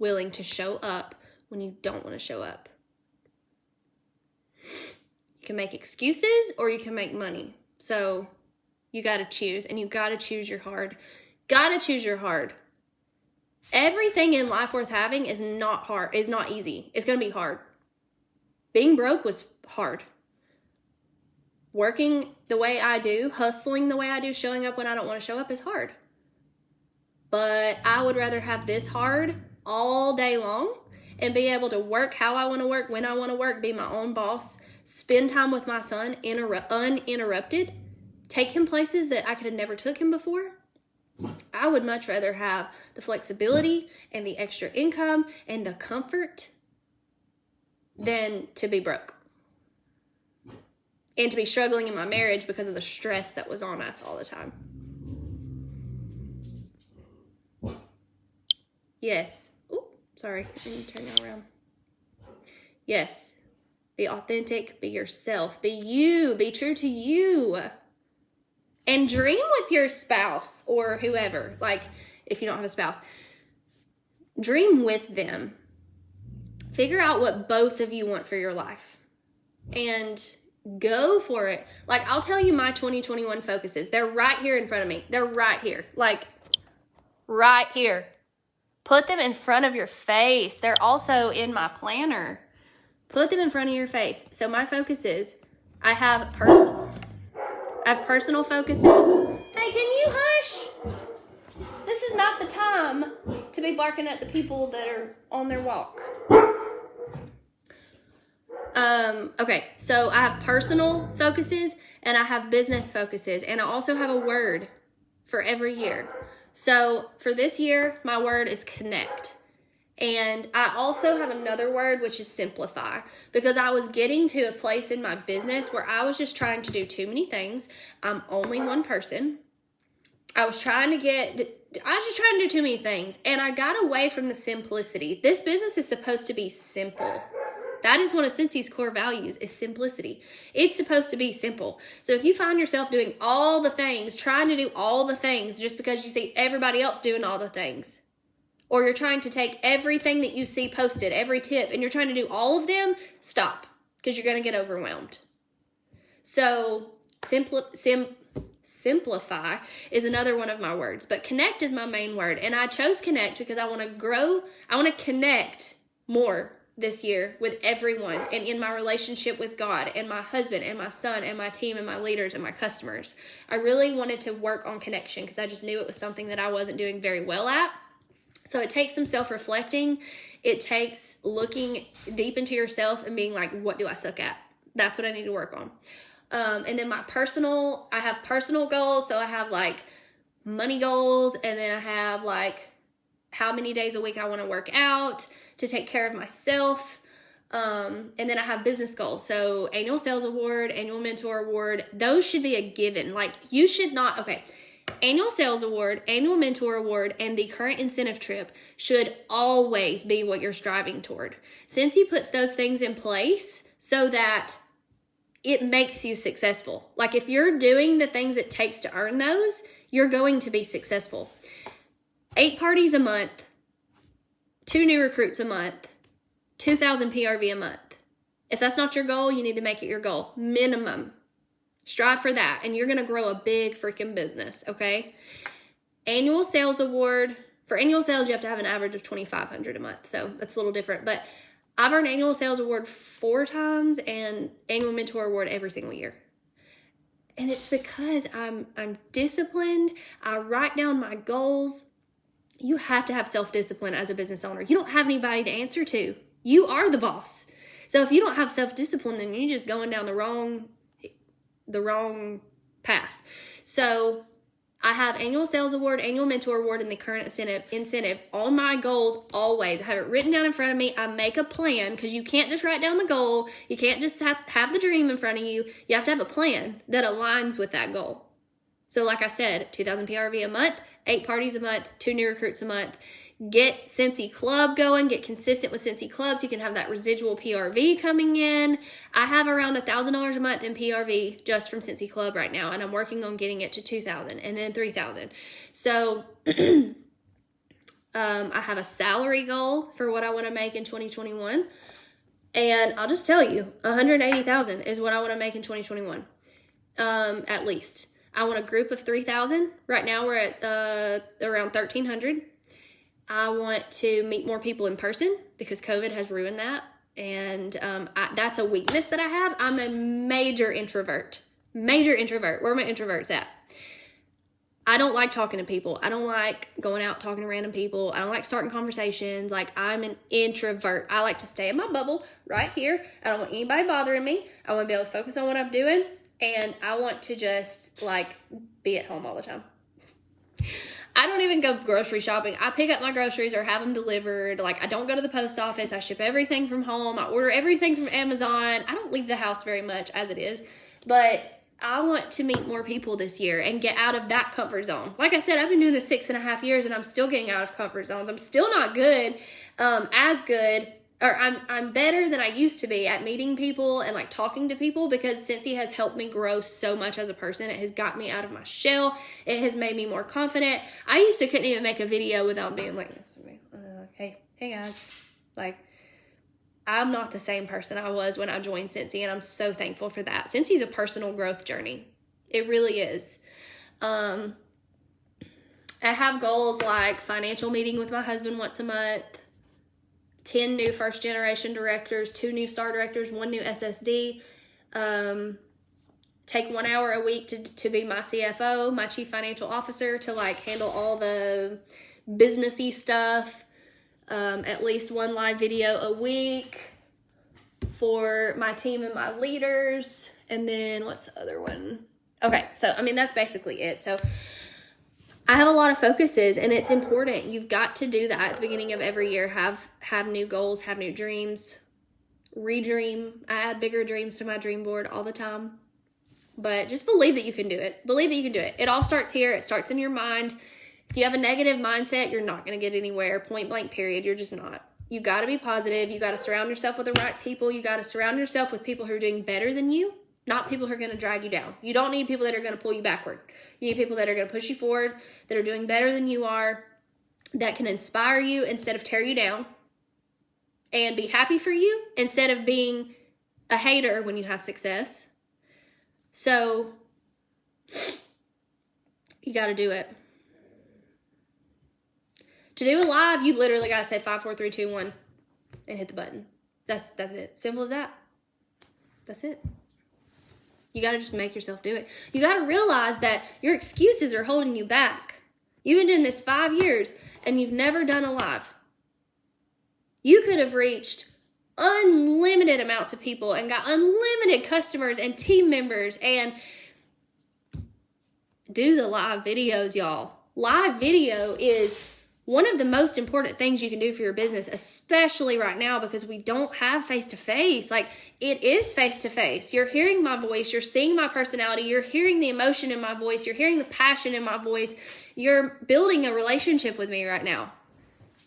willing to show up when you don't want to show up. You can make excuses or you can make money. So you got to choose, and you got to choose your hard. Got to choose your hard. Everything in life worth having is not hard. Is not easy. It's going to be hard. Being broke was hard. Working the way I do, hustling the way I do, showing up when I don't want to show up is hard. But I would rather have this hard all day long and be able to work how I want to work, when I want to work, be my own boss, spend time with my son uninterrupted, take him places that I could have never took him before. I would much rather have the flexibility and the extra income and the comfort than to be broke and to be struggling in my marriage because of the stress that was on us all the time. Yes. Ooh, sorry. I need to turn that around. Yes. Be authentic. Be yourself. Be you. Be true to you. And dream with your spouse or whoever. Like, if you don't have a spouse. Dream with them. Figure out what both of you want for your life. And go for it. Like, I'll tell you my 2021 focuses. They're right here in front of me. They're right here. Like, right here. Put them in front of your face. They're also in my planner. Put them in front of your face. So my focus is, I have personal focuses. Hey, can you hush? This is not the time to be barking at the people that are on their walk. Okay, so I have personal focuses and I have business focuses, and I also have a word for every year. So for this year, my word is connect. And I also have another word, which is simplify, because I was getting to a place in my business where I was just trying to do too many things. I'm only one person. I was just trying to do too many things, and I got away from the simplicity. This business is supposed to be simple. That is one of Scentsy's core values, is simplicity. It's supposed to be simple. So if you find yourself doing all the things, trying to do all the things just because you see everybody else doing all the things, or you're trying to take everything that you see posted, every tip, and you're trying to do all of them, stop, because you're going to get overwhelmed. So simplify is another one of my words, but connect is my main word. And I chose connect because I want to grow. I want to connect more this year with everyone, and in my relationship with God and my husband and my son and my team and my leaders and my customers. I really wanted to work on connection because I just knew it was something that I wasn't doing very well at. So it takes some self-reflecting. It takes looking deep into yourself and being like, what do I suck at? That's what I need to work on. And then I have personal goals. So I have like money goals, and then I have like how many days a week I want to work out to take care of myself. And then I have business goals. So annual sales award, annual mentor award, those should be a given. Like you should not, annual sales award, annual mentor award, and the current incentive trip should always be what you're striving toward. Scentsy puts those things in place so that it makes you successful. Like if you're doing the things it takes to earn those, you're going to be successful. 8 parties a month, 2 new recruits a month, 2,000 PRV a month. If that's not your goal, you need to make it your goal. Minimum. Strive for that, and you're going to grow a big freaking business, okay? Annual sales award. For annual sales, you have to have an average of $2,500 a month, so that's a little different. But I've earned annual sales award 4 times and annual mentor award every single year. And it's because I'm disciplined. I write down my goals. You have to have self-discipline as a business owner. You don't have anybody to answer to. You are the boss. So if you don't have self-discipline, then you're just going down the wrong path. So I have annual sales award, annual mentor award, and the current incentive on my goals always. I have it written down in front of me. I make a plan, because you can't just write down the goal. You can't just have the dream in front of you. You have to have a plan that aligns with that goal. So like I said, 2,000 PRV a month, 8 parties a month, 2 new recruits a month. Get Scentsy Club going. Get consistent with Scentsy Club so you can have that residual PRV coming in. I have around $1,000 a month in PRV just from Scentsy Club right now, and I'm working on getting it to 2,000 and then 3,000. So I have a salary goal for what I want to make in 2021, and I'll just tell you, 180,000 is what I want to make in 2021, at least. I want a group of 3,000. Right now we're at around 1,300. I want to meet more people in person because COVID has ruined that. And that's a weakness that I have. I'm a major introvert. Where are my introverts at? I don't like talking to people. I don't like going out talking to random people. I don't like starting conversations. Like, I'm an introvert. I like to stay in my bubble right here. I don't want anybody bothering me. I want to be able to focus on what I'm doing. And I want to just, like, be at home all the time. I don't even go grocery shopping. I pick up my groceries or have them delivered. Like, I don't go to the post office. I ship everything from home. I order everything from Amazon. I don't leave the house very much as it is. But I want to meet more people this year and get out of that comfort zone. Like I said, I've been doing this 6.5 years and I'm still getting out of comfort zones. I'm still not good, or I'm better than I used to be at meeting people and like talking to people, because Scentsy has helped me grow so much as a person. It has got me out of my shell. It has made me more confident. I used to couldn't even make a video without being like this. Hey guys, like, I'm not the same person I was when I joined Scentsy, and I'm so thankful for that. Scentsy's a personal growth journey. It really is. I have goals like financial meeting with my husband once a month, 10 new first generation directors, 2 new star directors, 1 new SSD. Take 1 hour a week to be my CFO, my chief financial officer, to like handle all the businessy stuff. At least 1 live video a week. for my team and my leaders. And then what's the other one? Okay, so I mean, that's basically it. So I have a lot of focuses, and it's important. You've got to do that at the beginning of every year. Have new goals, have new dreams, redream. I add bigger dreams to my dream board all the time. But just believe that you can do it. Believe that you can do it. It all starts here. It starts in your mind. If you have a negative mindset, you're not going to get anywhere. Point blank, period. You're just not. You got to be positive. You got to surround yourself with the right people. You got to surround yourself with people who are doing better than you, not people who are going to drag you down. You don't need people that are going to pull you backward. You need people that are going to push you forward, that are doing better than you are, that can inspire you instead of tear you down, and be happy for you instead of being a hater when you have success. So you got to do it. To do a live, you literally got to say 5, 4, 3, 2, 1 and hit the button. That's it. Simple as that. That's it. You got to just make yourself do it. You got to realize that your excuses are holding you back. You've been doing this 5 years and you've never done a live. You could have reached unlimited amounts of people and got unlimited customers and team members and do the live videos, y'all. Live video is one of the most important things you can do for your business, especially right now because we don't have face-to-face. Like, it is face-to-face. You're hearing my voice. You're seeing my personality. You're hearing the emotion in my voice. You're hearing the passion in my voice. You're building a relationship with me right now.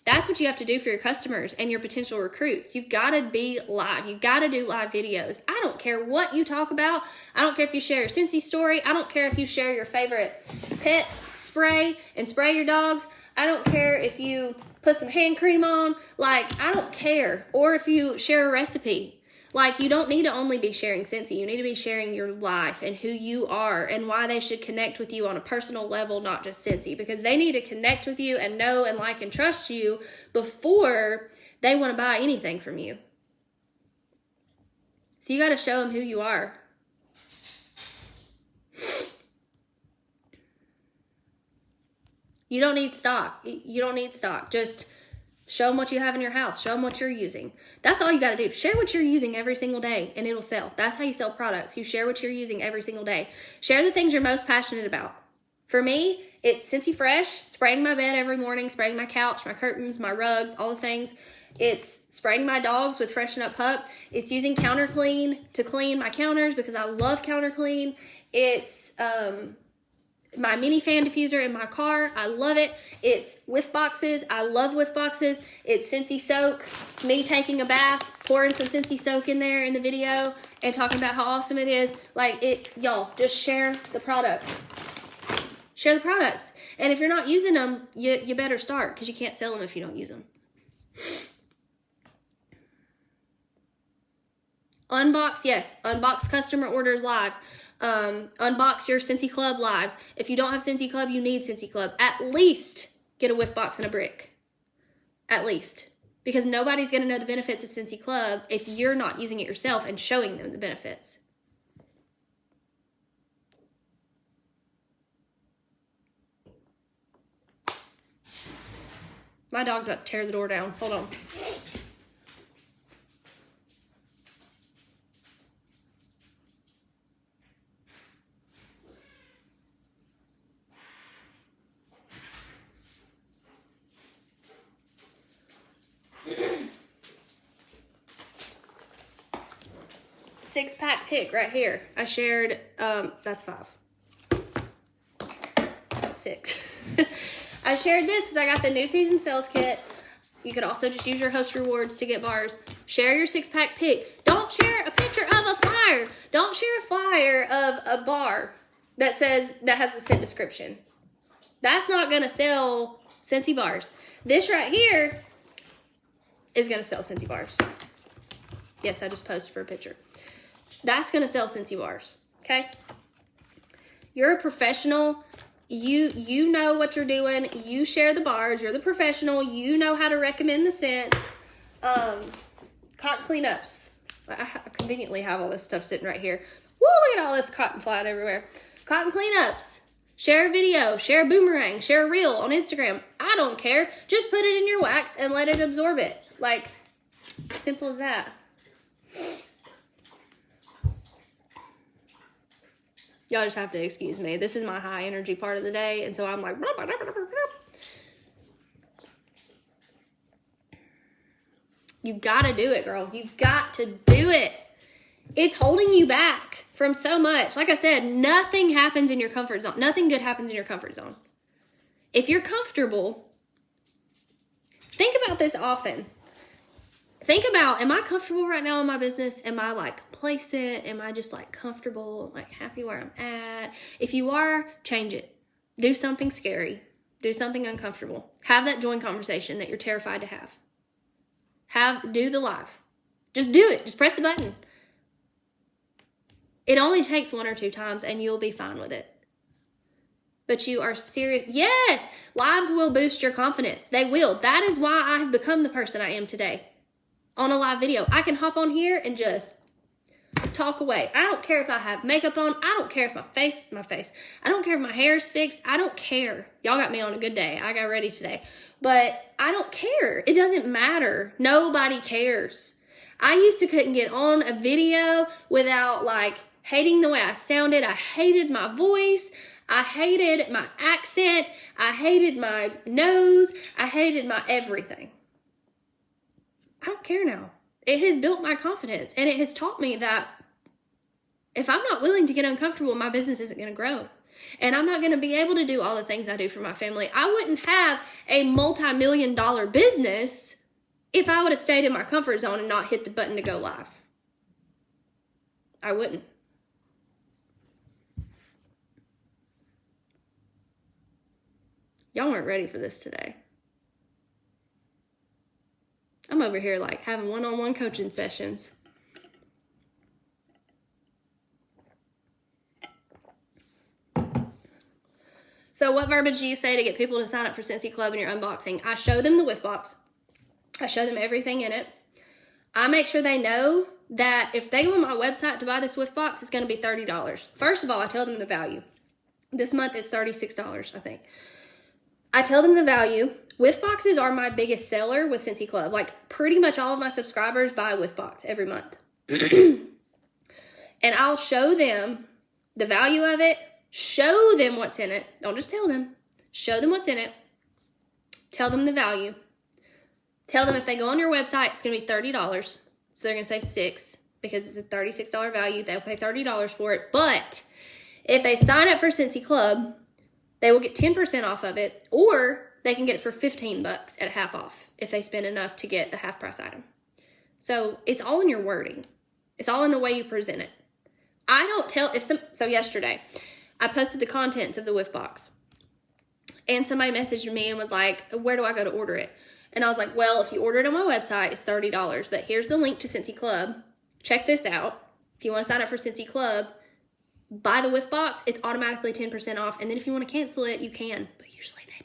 That's what you have to do for your customers and your potential recruits. You've got to be live. You've got to do live videos. I don't care what you talk about. I don't care if you share your Scentsy story. I don't care if you share your favorite pet spray and spray your dogs. I don't care if you put some hand cream on. Like, I don't care. Or if you share a recipe. Like, you don't need to only be sharing Scentsy. You need to be sharing your life and who you are and why they should connect with you on a personal level, not just Scentsy. Because they need to connect with you and know and like and trust you before they want to buy anything from you. So you got to show them who you are. You don't need stock. You don't need stock. Just show them what you have in your house. Show them what you're using. That's all you got to do. Share what you're using every single day and it'll sell. That's how you sell products. You share what you're using every single day. Share the things you're most passionate about. For me, it's Scentsy Fresh, spraying my bed every morning, spraying my couch, my curtains, my rugs, all the things. It's spraying my dogs with Freshen Up Pup. It's using Counter Clean to clean my counters because I love Counter Clean. It's my mini fan diffuser in my car. I love it. It's whiff boxes. I love whiff boxes. It's Scentsy Soak. Me taking a bath, pouring some Scentsy Soak in there in the video and talking about how awesome it is. Like, y'all, just share the products. Share the products. And if you're not using them, you better start because you can't sell them if you don't use them. Unbox, yes. Unbox customer orders live. Unbox your Scentsy Club live. If you don't have Scentsy Club, you need Scentsy Club. At least get a whiff box and a brick. At least. Because nobody's going to know the benefits of Scentsy Club if you're not using it yourself and showing them the benefits. My dog's about to tear the door down. Hold on. Six-pack pick right here. I shared, that's 5. 6. I shared this because I got the new season sales kit. You could also just use your host rewards to get bars. Share your 6-pack pick. Don't share a picture of a flyer. Don't share a flyer of a bar that has a scent description. That's not going to sell Scentsy bars. This right here is going to sell Scentsy bars. Yes, I just posted for a picture. That's going to sell Scentsy bars, okay? You're a professional. You know what you're doing. You share the bars. You're the professional. You know how to recommend the scents. Cotton cleanups. I conveniently have all this stuff sitting right here. Woo, look at all this cotton flying everywhere. Cotton cleanups. Share a video. Share a boomerang. Share a reel on Instagram. I don't care. Just put it in your wax and let it absorb it. Like, simple as that. Y'all just have to excuse me. This is my high energy part of the day, and so I'm like, you gotta do it, girl. You've got to do it. It's holding you back from so much. Like I said, nothing happens in your comfort zone. Nothing good happens in your comfort zone. If you're comfortable, think about this often. Think about, am I comfortable right now in my business? Am I like complacent? Am I just like comfortable, like happy where I'm at? If you are, change it. Do something scary. Do something uncomfortable. Have that join conversation that you're terrified to have. Do the live. Just do it. Just press the button. It only takes 1 or 2 times and you'll be fine with it. But you are serious. Yes, lives will boost your confidence. They will. That is why I have become the person I am today. On a live video, I can hop on here and just talk away. I don't care if I have makeup on. I don't care if my face. I don't care if my hair is fixed. I don't care. Y'all got me on a good day. I got ready today. But I don't care. It doesn't matter. Nobody cares. I used to couldn't get on a video without like hating the way I sounded. I hated my voice. I hated my accent. I hated my nose. I hated my everything. I don't care now. It has built my confidence, and it has taught me that if I'm not willing to get uncomfortable, my business isn't going to grow. And I'm not going to be able to do all the things I do for my family. I wouldn't have a multi-million-dollar business if I would have stayed in my comfort zone and not hit the button to go live. I wouldn't. Y'all weren't ready for this today. I'm over here like having one-on-one coaching sessions. So what verbiage do you say to get people to sign up for Scentsy Club in your unboxing? I show them the whiff box. I show them everything in it. I make sure they know that if they go on my website to buy this whiff box, it's going to be $30. First of all, I tell them the value. This month is $36, I think. I tell them the value. Whiff boxes are my biggest seller with Scentsy Club. Like pretty much all of my subscribers buy a whiff box every month. And I'll show them the value of it. Show them what's in it. Don't just tell them. Show them what's in it. Tell them the value. Tell them if they go on your website, it's going to be $30. So they're going to save $6 because it's a $36 value. They'll pay $30 for it. But if they sign up for Scentsy Club, they will get 10% off of it, or they can get it for $15 at half off if they spend enough to get the half price item. So it's all in your wording. It's all in the way you present it. I don't tell so yesterday I posted the contents of the whiff box and somebody messaged me and was like, where do I go to order it? And I was like, well, if you order it on my website, it's $30, but here's the link to Scentsy Club. Check this out. If you want to sign up for Scentsy Club, buy the whiff box, it's automatically 10% off. And then if you want to cancel it, you can, but usually they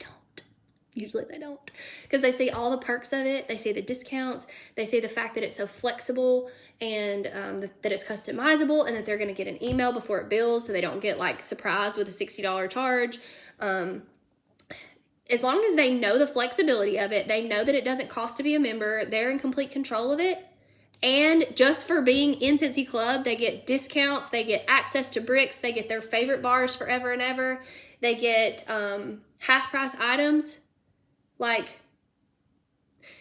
don't. Because they see all the perks of it. They see the discounts. They see the fact that it's so flexible and that it's customizable and that they're going to get an email before it bills so they don't get like surprised with a $60 charge. As long as they know the flexibility of it, they know that it doesn't cost to be a member, they're in complete control of it. And just for being in Scentsy Club, they get discounts, they get access to bricks, they get their favorite bars forever and ever, they get half price items. Like,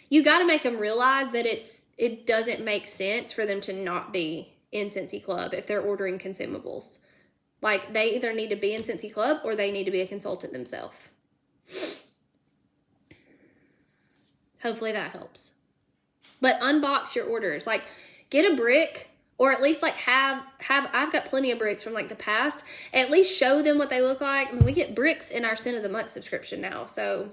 you got to make them realize that it doesn't make sense for them to not be in Scentsy Club if they're ordering consumables. Like, they either need to be in Scentsy Club or they need to be a consultant themselves. Hopefully that helps. But unbox your orders. Like, get a brick, or at least like have I've got plenty of bricks from like the past. At least show them what they look like. I mean, we get bricks in our Scent of the Month subscription now, so.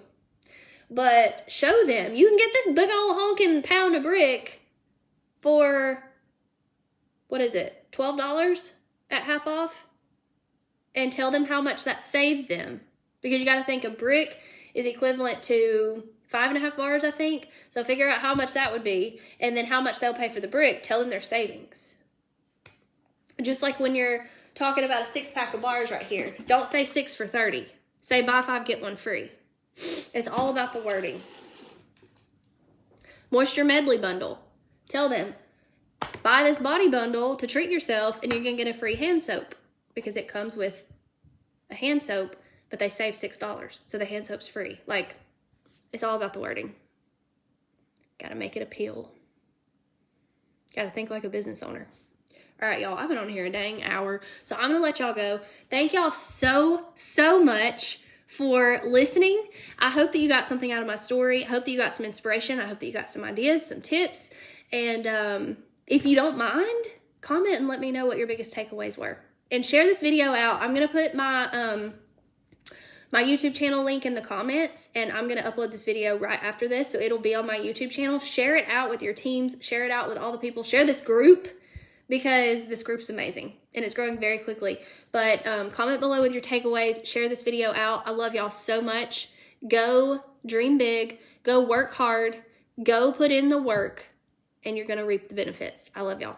But show them. You can get this big old honking pound of brick for, what is it, $12 at half off? And tell them how much that saves them. Because you got to think a brick is equivalent to 5.5 bars, I think. So figure out how much that would be. And then how much they'll pay for the brick. Tell them their savings. Just like when you're talking about a 6-pack of bars right here. Don't say 6 for $30. Say buy 5, get 1 free. It's all about the wording. Moisture Medley Bundle. Tell them, buy this body bundle to treat yourself and you're going to get a free hand soap. because it comes with a hand soap, but they save $6. So the hand soap's free. Like, it's all about the wording. Gotta make it appeal. Gotta think like a business owner. All right, y'all, I've been on here a dang hour, so I'm gonna let y'all go. Thank y'all so much for listening. I hope that you got something out of my story. I hope that you got some inspiration. I hope that you got some ideas, some tips. And if you don't mind, comment and let me know what your biggest takeaways were. And share this video out. I'm gonna put my my YouTube channel link in the comments, and I'm going to upload this video right after this, so it'll be on my YouTube channel. Share it out with your teams. Share it out with all the people. Share this group, because this group's amazing, and it's growing very quickly. But comment below with your takeaways. Share this video out. I love y'all so much. Go dream big. Go work hard. Go put in the work, and you're going to reap the benefits. I love y'all.